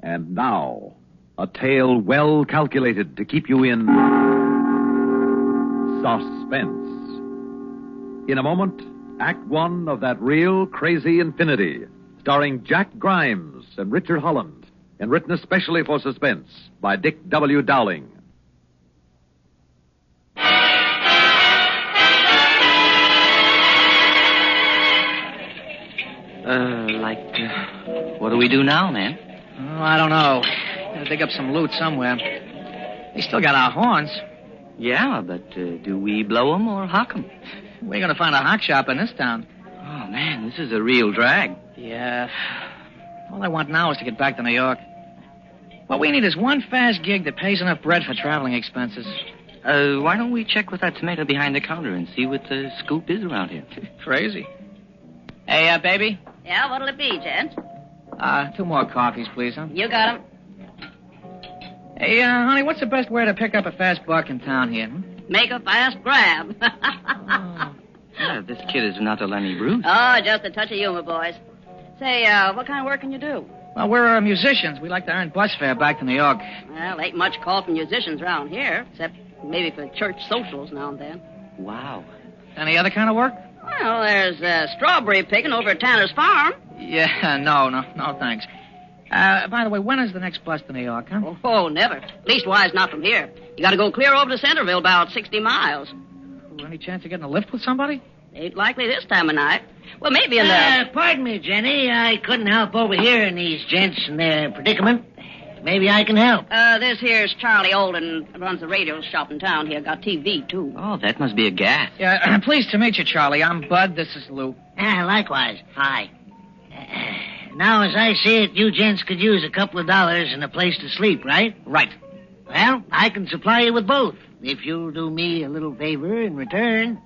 And now, a tale well calculated to keep you in suspense. In a moment, Act One of that real crazy infinity, starring Jack Grimes and Richard Holland, and written especially for suspense by Dick W. Dowling. What do we do now, man? Oh, I don't know. Gotta dig up some loot somewhere. They still got our horns. Yeah, but do we blow them or hock them? We ain't gonna find a hock shop in this town. Oh, man, this is a real drag. Yeah. All I want now is to get back to New York. What we need is one fast gig that pays enough bread for traveling expenses. Why don't we check with that tomato behind the counter and see what the scoop is around here? Crazy. Hey, baby? Yeah, what'll it be, gents? 2 more coffees, please, huh? You got 'em. Hey, honey, what's the best way to pick up a fast buck in town here? Make a fast grab. Yeah, this kid is not a Lenny Bruce. Oh, just a touch of humor, boys. Say, what kind of work can you do? Well, we're musicians. We like to earn bus fare back to New York. Well, ain't much call for musicians around here, except maybe for church socials now and then. Wow. Any other kind of work? Well, there's strawberry picking over at Tanner's farm. Yeah, no, thanks. By the way, when is the next bus to New York, huh? Oh, never. Leastwise, not from here. You gotta go clear over to Centerville, about 60 miles. Any chance of getting a lift with somebody? Ain't likely this time of night. Well, maybe in the... Pardon me, Jenny. I couldn't help overhearing these gents in their predicament. Maybe I can help. This here's Charlie Olden, runs the radio shop in town here. Got TV, too. Oh, that must be a gas. Yeah, pleased to meet you, Charlie. I'm Bud. This is Lou. Likewise. Hi. Now, as I see it, you gents could use a couple of dollars and a place to sleep, right? Right. Well, I can supply you with both, if you'll do me a little favor in return.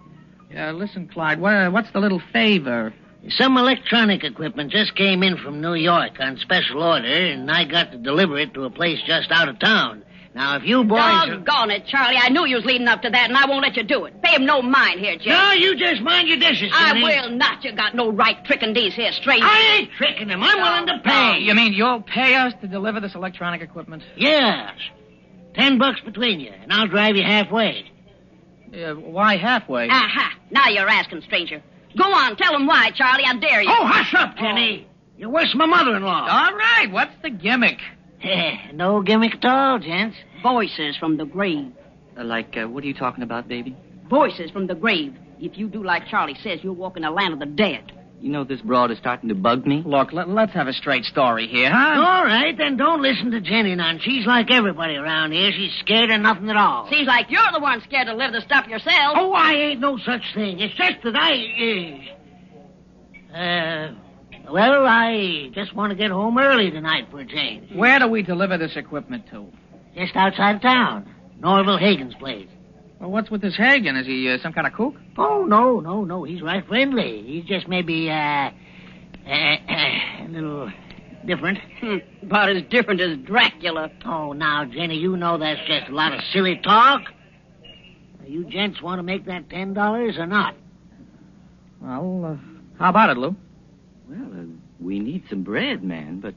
Listen, Clyde, what's the little favor? Some electronic equipment just came in from New York on special order, and I got to deliver it to a place just out of town. Now, if you boys... Doggone it, Charlie. I knew you was leading up to that, and I won't let you do it. Pay him no mind here, Jay. No, you just mind your dishes, Jenny. I will not. You got no right tricking these here strangers. I ain't tricking them. I'm willing to pay. You mean you'll pay us to deliver this electronic equipment? Yes. $10 between you, and I'll drive you halfway. Why halfway? Aha. Now you're asking, stranger. Go on, tell him why, Charlie. I dare you. Oh, hush up, Jenny. You're worse than my mother-in-law. All right, what's the gimmick? No gimmick at all, gents. Voices from the grave. What are you talking about, baby? Voices from the grave. If you do like Charlie says, you'll walk in the land of the dead. You know, this broad is starting to bug me. Look, let's have a straight story here, huh? All right, then don't listen to Jenny none. She's like everybody around here. She's scared of nothing at all. Seems like you're the one scared to live the stuff yourself. Oh, I ain't no such thing. It's just that well, I just want to get home early tonight for a change. Where do we deliver this equipment to? Just outside of town. Norville Hagen's place. Well, what's with this Hagen? Is he some kind of kook? Oh, no. He's right friendly. He's just maybe, a little different. About as different as Dracula. Oh, now, Jenny, you know that's just a lot of silly talk. You gents want to make that $10 or not? Well, how about it, Lou? Well, we need some bread, man, but,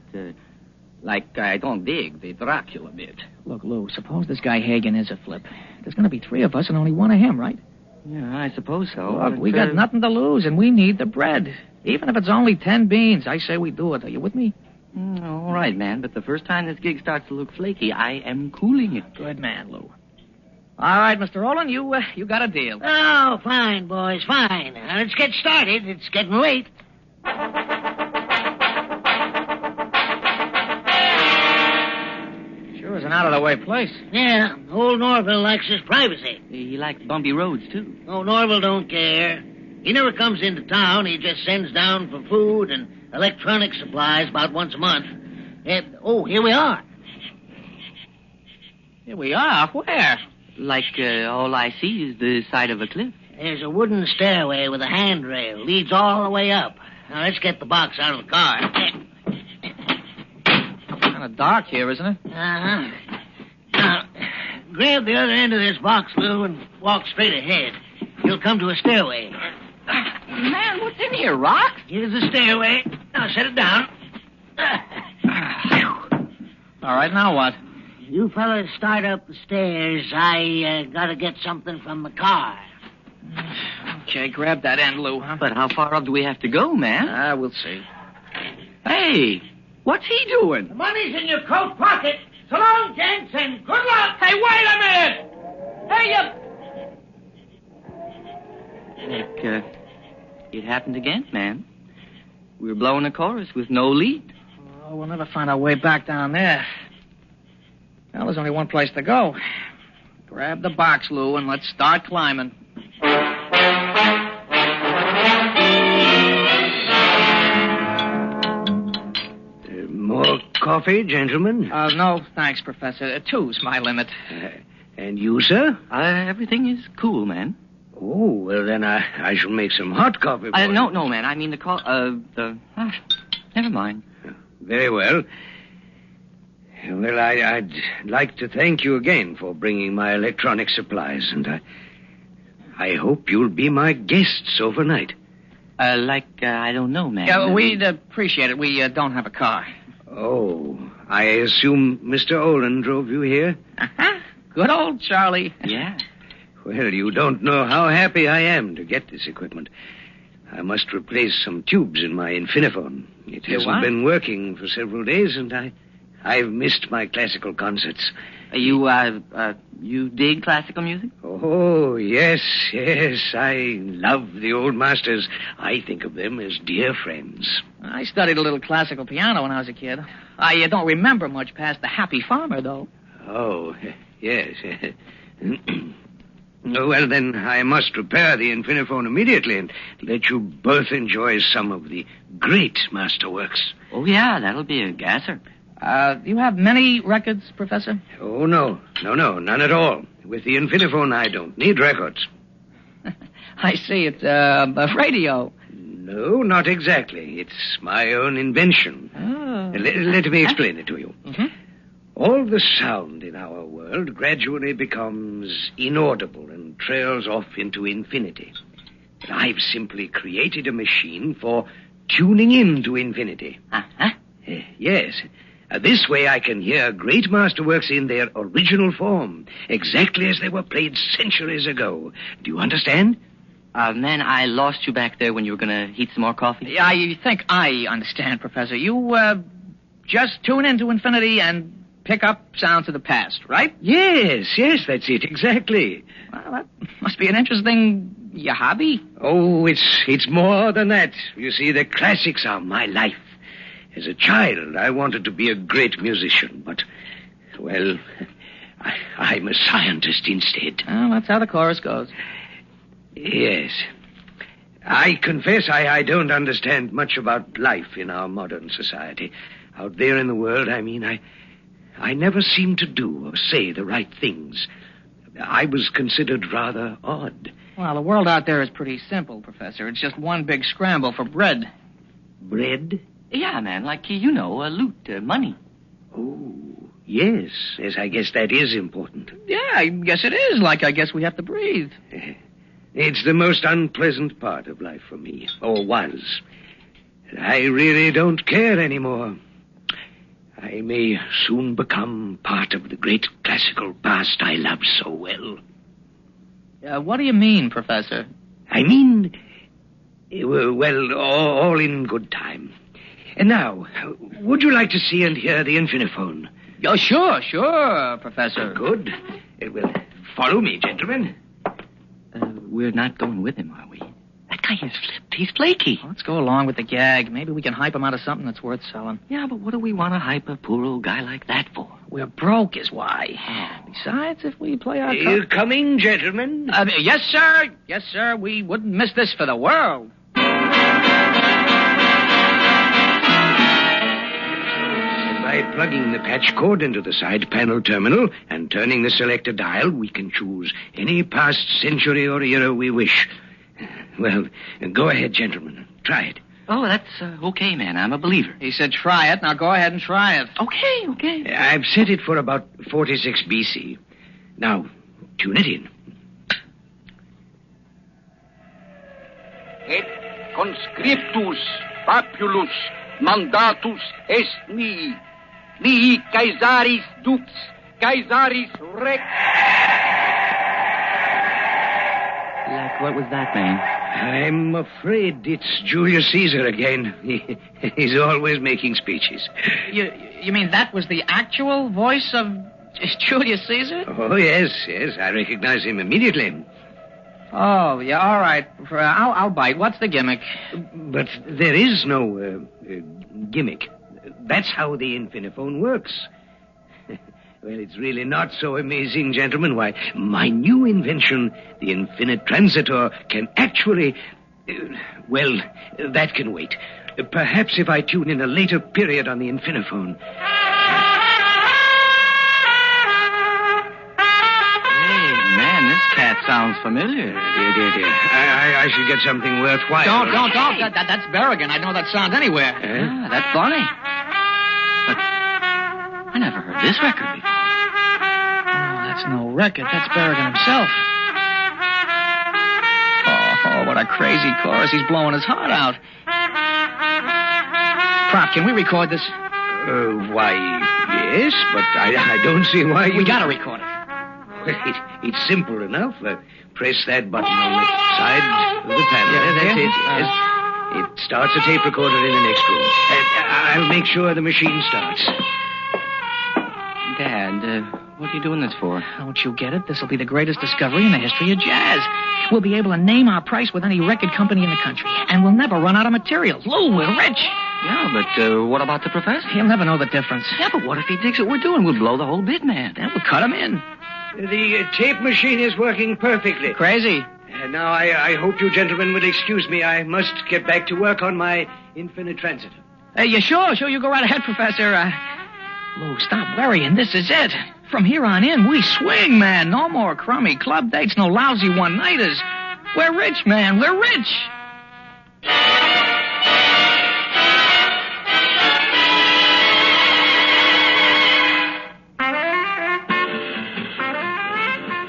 I don't dig the Dracula bit. Look, Lou, suppose this guy Hagen is a flip. There's going to be 3 of us and only 1 of him, right? Yeah, I suppose so. Look, we got nothing to lose, and we need the bread. Even if it's only 10 beans, I say we do it. Are you with me? All right, man, but the first time this gig starts to look flaky, I am cooling it. Good man, Lou. All right, Mr. Olin, you got a deal. Oh, fine, boys, fine. Now, let's get started. It's getting late. Sure is an out-of-the-way place. Yeah, old Norville likes his privacy. He likes bumpy roads, too. Oh, Norville don't care. He never comes into town. He just sends down for food and electronic supplies about once a month. Here we are. Here we are? Where? All I see is the side of a cliff. There's a wooden stairway with a handrail. Leads all the way up. Now, let's get the box out of the car. Kind of dark here, isn't it? Uh-huh. Now, grab the other end of this box, Lou, and walk straight ahead. You'll come to a stairway. Man, what's in here, rocks? Here's the stairway. Now, set it down. All right, now what? You fellas start up the stairs. I gotta get something from the car. Okay, grab that end, Lou, huh? But how far up do we have to go, man? We'll see. Hey, what's he doing? The money's in your coat pocket. So long, gents, and good luck. Hey, wait a minute! Hey, Nick, it happened again, man. We were blowing a chorus with no lead. Oh, we'll never find our way back down there. Well, there's only one place to go. Grab the box, Lou, and let's start climbing. More coffee, gentlemen? No, thanks, Professor. Two's my limit. And you, sir? Everything is cool, man. Oh, well, then I shall make some hot coffee for you. No, man. I mean never mind. Very well. Well, I'd like to thank you again for bringing my electronic supplies, and I hope you'll be my guests overnight. I don't know, man. Yeah, we'd appreciate it. We don't have a car. Oh, I assume Mr. Olin drove you here? Uh-huh. Good old Charlie. Yeah. Well, you don't know how happy I am to get this equipment. I must replace some tubes in my Infiniphone. It hasn't been working for several days, and I've missed my classical concerts. You dig classical music? Oh, yes. I love the old masters. I think of them as dear friends. I studied a little classical piano when I was a kid. I don't remember much past The Happy Farmer, though. Oh, yes. Well, then I must repair the Infiniphone immediately and let you both enjoy some of the great masterworks. Oh, yeah, that'll be a gasser. Do you have many records, Professor? Oh, no, none at all. With the Infiniphone, I don't need records. I see. It's a radio. No, not exactly. It's my own invention. Oh. Let me explain it to you. Mm-hmm. All the sound in our world gradually becomes inaudible and trails off into infinity. But I've simply created a machine for tuning into infinity. Uh-huh. Yes. This way I can hear great masterworks in their original form, exactly as they were played centuries ago. Do you understand? Man, I lost you back there when you were going to heat some more coffee. Yeah, I think I understand, Professor. You just tune into infinity and pick up sounds of the past, right? Yes, that's it, exactly. Well, that must be an interesting hobby. Oh, it's more than that. You see, the classics are my life. As a child, I wanted to be a great musician, but, well, I'm a scientist instead. Well, that's how the chorus goes. Yes. I confess I don't understand much about life in our modern society. Out there in the world, I never seem to do or say the right things. I was considered rather odd. Well, the world out there is pretty simple, Professor. It's just one big scramble for bread. Bread? Yeah, man, like, loot, money. Oh, yes, I guess that is important. Yeah, I guess it is. Like, I guess we have to breathe. It's the most unpleasant part of life for me, or was. I really don't care anymore. I may soon become part of the great classical past I love so well. What do you mean, Professor? I mean, well, all in good time. And now, would you like to see and hear the Infiniphone? Oh, sure, Professor. Good. Well, follow me, gentlemen. We're not going with him, are we? That guy is flipped. He's flaky. Let's go along with the gag. Maybe we can hype him out of something that's worth selling. Yeah, but what do we want to hype a poor old guy like that for? We're broke is why. Besides, if we play our Are you coming, gentlemen? Yes, sir. Yes, sir. We wouldn't miss this for the world. By plugging the patch cord into the side panel terminal and turning the selector dial, we can choose any past century or era we wish. Well, go ahead, gentlemen. Try it. Oh, that's okay, man. I'm a believer. He said try it. Now go ahead and try it. Okay. I've set it for about 46 BC. Now, tune it in. Et conscriptus populus mandatus est mi. mihi Caesaris dux, Caesaris rex. Like, what was that, man? I'm afraid it's Julius Caesar again. He's always making speeches. You mean that was the actual voice of Julius Caesar? Oh, yes. I recognize him immediately. Oh, yeah, all right. I'll bite. What's the gimmick? But there is no gimmick. That's how the Infiniphone works. Well, it's really not so amazing, gentlemen. Why, my new invention, the Infinite Transitor, can actually... well, that can wait. Perhaps if I tune in a later period on the Infiniphone. Hey, man, this cat sounds familiar. Dear. I should get something worthwhile. Don't. That's Berrigan. I know that sound anywhere. That's funny. But I never heard this record before. Oh, that's no record. That's Berrigan himself. Oh, what a crazy chorus. He's blowing his heart out. Prop, can we record this? Why, yes, but I don't see why you... We gotta record it. Well, it's simple enough. Press that button on the side of the panel. Yeah, That's yeah. it. Yes. It starts a tape recorder in the next room. I'll make sure the machine starts. Dad, what are you doing this for? Don't you get it? This will be the greatest discovery in the history of jazz. We'll be able to name our price with any record company in the country, and we'll never run out of materials. Lou, we're rich. Yeah, but what about the professor? He'll never know the difference. Yeah, but what if he digs what we're doing? We'll blow the whole bit, man. Then we'll cut him in. The tape machine is working perfectly. Crazy. Now, I hope you gentlemen will excuse me. I must get back to work on my Infinite Transitor. You sure? Sure, you go right ahead, Professor. Lou, stop worrying. This is it. From here on in, we swing, man. No more crummy club dates, no lousy one-nighters. We're rich, man. We're rich.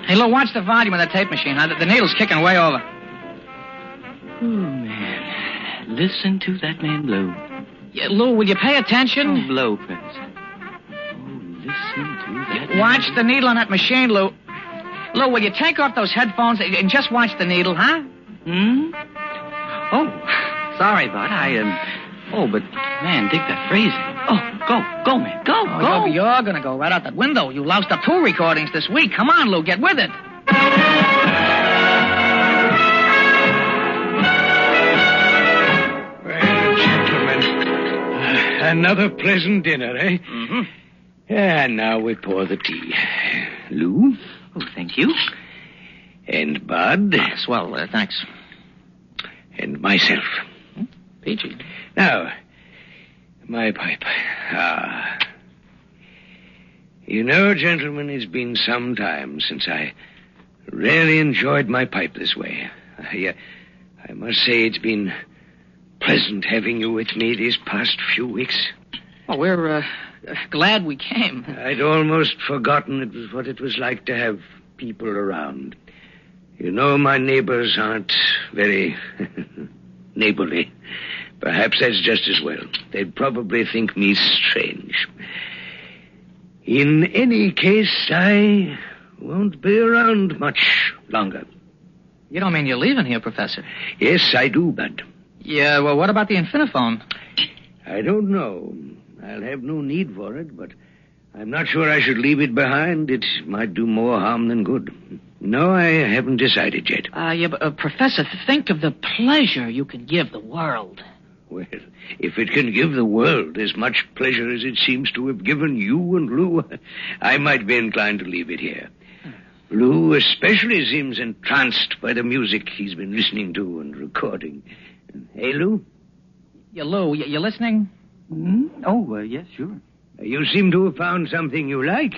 Hey, Lou, watch the volume of that tape machine. The needle's kicking way over. Oh, man. Listen to that man blow. Yeah, Lou, will you pay attention? Oh, blow, Professor. Listen to that. Watch the needle on that machine, Lou. Lou, will you take off those headphones and just watch the needle, huh? Oh, sorry, Bud. Oh, but, man, dig that phrasing. Oh, go, man. Go. You're gonna go right out that window. You loused up 2 recordings this week. Come on, Lou, get with it. Well, gentlemen, another pleasant dinner, eh? Mm-hmm. And now we pour the tea. Lou? Oh, thank you. And Bud? Swell, thanks. And myself. Peachy. Now, my pipe. You know, gentlemen, it's been some time since I really enjoyed my pipe this way. I must say it's been pleasant having you with me these past few weeks. Well, we're glad we came. I'd almost forgotten what it was like to have people around. You know, my neighbors aren't very neighborly. Perhaps that's just as well. They'd probably think me strange. In any case, I won't be around much longer. You don't mean you're leaving here, Professor? Yes, I do, Bud. Yeah, well, what about the Infiniphone? I don't know. I'll have no need for it, but I'm not sure I should leave it behind. It might do more harm than good. No, I haven't decided yet. But, Professor, think of the pleasure you can give the world. Well, if it can give the world as much pleasure as it seems to have given you and Lou, I might be inclined to leave it here. Lou especially seems entranced by the music he's been listening to and recording. Hey, Lou? Yeah, Lou, you listening? Oh, yes, sure. You seem to have found something you like.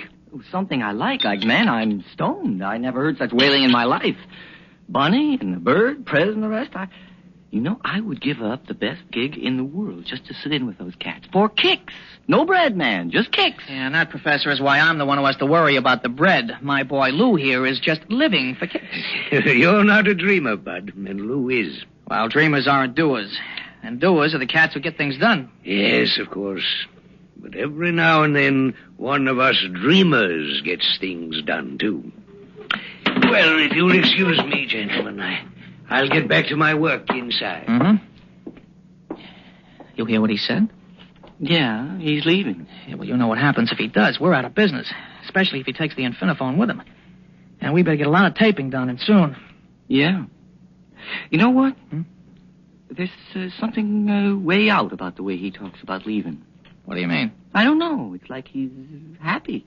Something I like. Man, I'm stoned. I never heard such wailing in my life. Bunny and the bird, Prez and the rest. I would give up the best gig in the world just to sit in with those cats. For kicks. No bread, man. Just kicks. Yeah, and that, Professor, is why I'm the one who has to worry about the bread. My boy Lou here is just living for kicks. You're not a dreamer, Bud, and Lou is. Well, dreamers aren't doers. And doers are the cats who get things done. Yes, of course. But every now and then, one of us dreamers gets things done, too. Well, if you'll excuse me, gentlemen, I'll get back to my work inside. Mm-hmm. You hear what he said? Yeah, he's leaving. Yeah, well, you know what happens if he does. We're out of business, especially if he takes the Infiniphone with him. And we better get a lot of taping done, and soon. Yeah. You know what? Hmm? There's something way out about the way he talks about leaving. What do you mean? I don't know. It's like he's happy.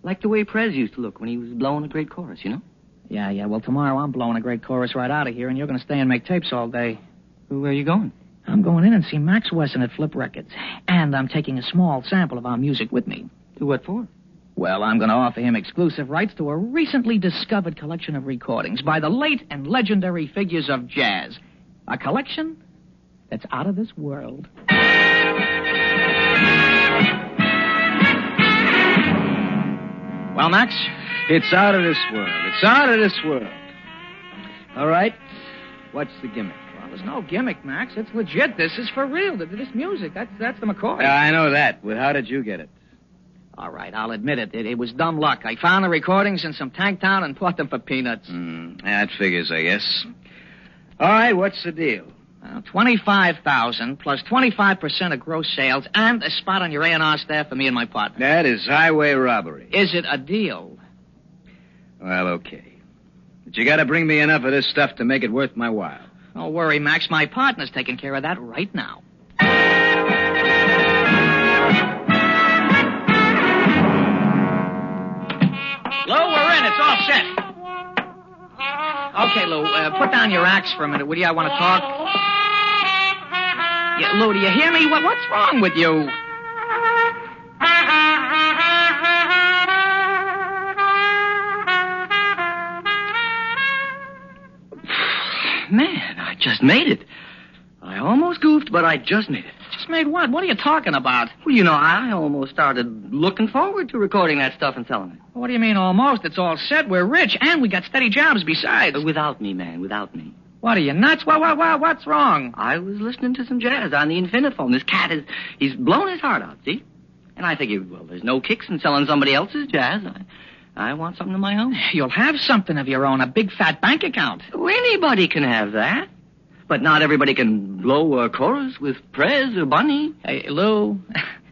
Like the way Prez used to look when he was blowing a great chorus, you know? Yeah, well, tomorrow I'm blowing a great chorus right out of here, and you're going to stay and make tapes all day. Where are you going? I'm going in and see Max Wesson at Flip Records. And I'm taking a small sample of our music with me. What for? Well, I'm going to offer him exclusive rights to a recently discovered collection of recordings by the late and legendary figures of jazz. A collection that's out of this world. Well, Max? It's out of this world. It's out of this world. All right. What's the gimmick? Well, there's no gimmick, Max. It's legit. This is for real. This music, that's the McCoy. Yeah, I know that. Well, how did you get it? All right, I'll admit it. It was dumb luck. I found the recordings in some tank town and bought them for peanuts. That figures, I guess. All right, what's the deal? Well, $25,000 plus 25% of gross sales and a spot on your A&R staff for me and my partner. That is highway robbery. Is it a deal? Well, okay. But you got to bring me enough of this stuff to make it worth my while. Don't worry, Max. My partner's taking care of that right now. Lou, we're in. It's all set. Okay, Lou, put down your axe for a minute, will you? I want to talk. Yeah, Lou, do you hear me? What's wrong with you? Man, I just made it. I almost goofed, but I just made it. Just made what? What are you talking about? Well, you know, I almost started looking forward to recording that stuff and selling it. What do you mean almost? It's all set. We're rich, and we got steady jobs besides. Without me, man, without me. What, are you nuts? What's wrong? I was listening to some jazz on the Infiniphone. This cat he's blown his heart out, see? And I figured, well, there's no kicks in selling somebody else's jazz. I want something of my own. You'll have something of your own, a big fat bank account. Well, anybody can have that. But not everybody can blow a chorus with Prez or Bunny. Hey, Lou,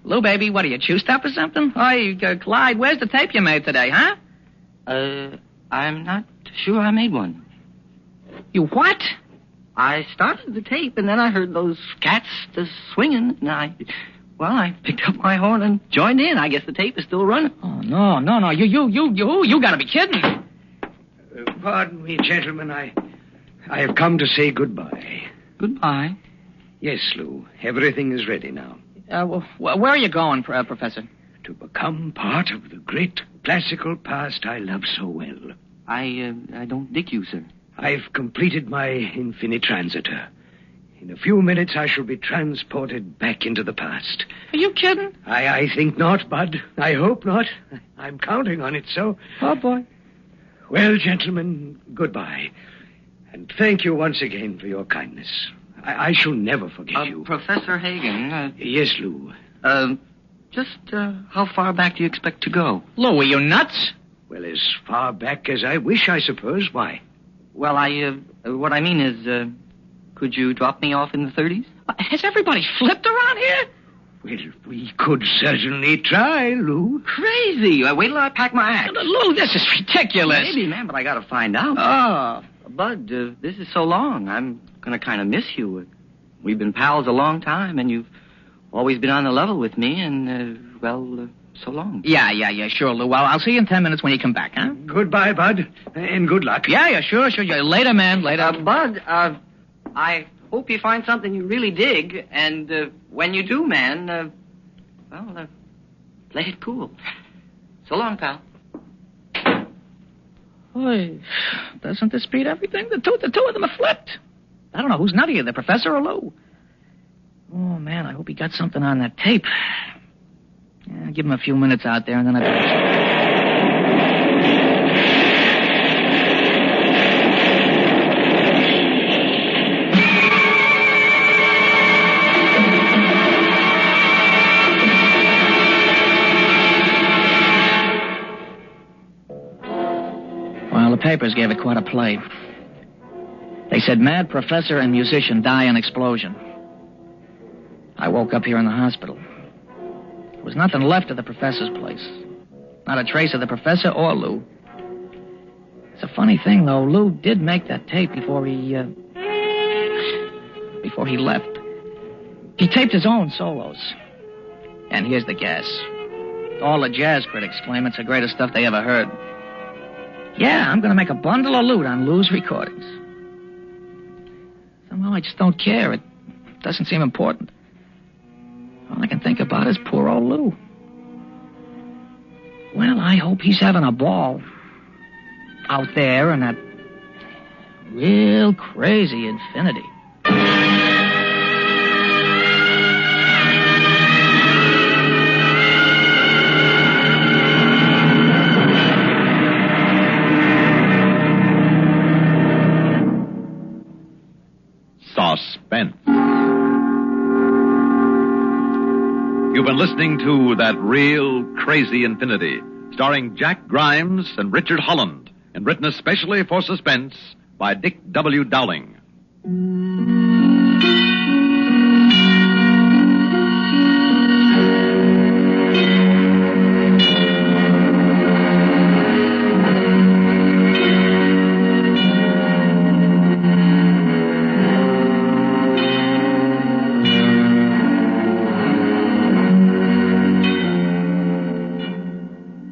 baby, what are you, chewed up or something? Hey, Clyde, where's the tape you made today, huh? I'm not sure I made one. You what? I started the tape, and then I heard those cats swinging, and I picked up my horn and joined in. I guess the tape is still running. Oh, no. You gotta be kidding. Pardon me, gentlemen. I have come to say goodbye. Goodbye. Yes, Lou. Everything is ready now. Where are you going, Professor? To become part of the great classical past I love so well. I don't dig you, sir. I've completed my Infinitransitor. In a few minutes, I shall be transported back into the past. Are you kidding? I think not, Bud. I hope not. I'm counting on it, so... Oh, boy. Well, gentlemen, goodbye. And thank you once again for your kindness. I shall never forget you. Professor Hagen. Yes, Lou. Just how far back do you expect to go? Lou, are you nuts? Well, as far back as I wish, I suppose. Why? Well, what I mean is, could you drop me off in the 30s? Has everybody flipped around here? Well, we could certainly try, Lou. Crazy. Wait till I pack my axe. Lou, this is ridiculous. Maybe, man, but I gotta find out. Oh. Bud, this is so long. I'm gonna kind of miss you. We've been pals a long time, and you've always been on the level with me, and, so long. Yeah, sure, Lou. Well, I'll see you in 10 minutes when you come back, huh? Goodbye, Bud, and good luck. Yeah, sure. Later, man, later. Bud, I hope you find something you really dig, and when you do, man, play it cool. So long, pal. Boy, doesn't this beat everything? The two of them are flipped. I don't know who's nuttier, the professor or Lou. Oh, man, I hope he got something on that tape. Yeah, give him a few minutes out there, and then papers gave it quite a play. They said mad professor and musician die in explosion. I woke up here in the hospital. There was nothing left of the professor's place. Not a trace of the professor or Lou. It's a funny thing, though. Lou did make that tape before he left. He taped his own solos. And here's the gas. All the jazz critics claim it's the greatest stuff they ever heard. Yeah, I'm going to make a bundle of loot on Lou's recordings. Somehow I just don't care. It doesn't seem important. All I can think about is poor old Lou. Well, I hope he's having a ball out there in that real crazy infinity. Suspense. You've been listening to That Real Crazy Infinity, starring Jack Grimes and Richard Holland, and written especially for Suspense by Dick W. Dowling.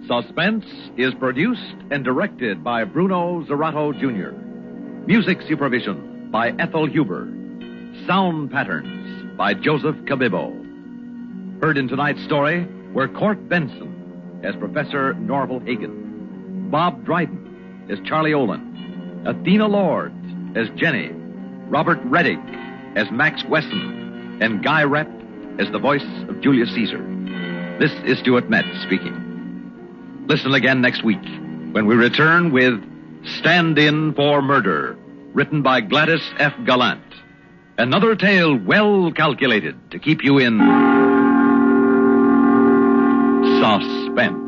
Suspense is produced and directed by Bruno Zerato Jr. Music supervision by Ethel Huber. Sound patterns by Joseph Cabibbo. Heard in tonight's story were Court Benson as Professor Norval Hagen, Bob Dryden as Charlie Olin, Athena Lord as Jenny, Robert Reddick as Max Wesson, and Guy Rep as the voice of Julius Caesar. This is Stuart Metz speaking. Listen again next week when we return with Stand-In for Murder, written by Gladys F. Gallant. Another tale well calculated to keep you in suspense.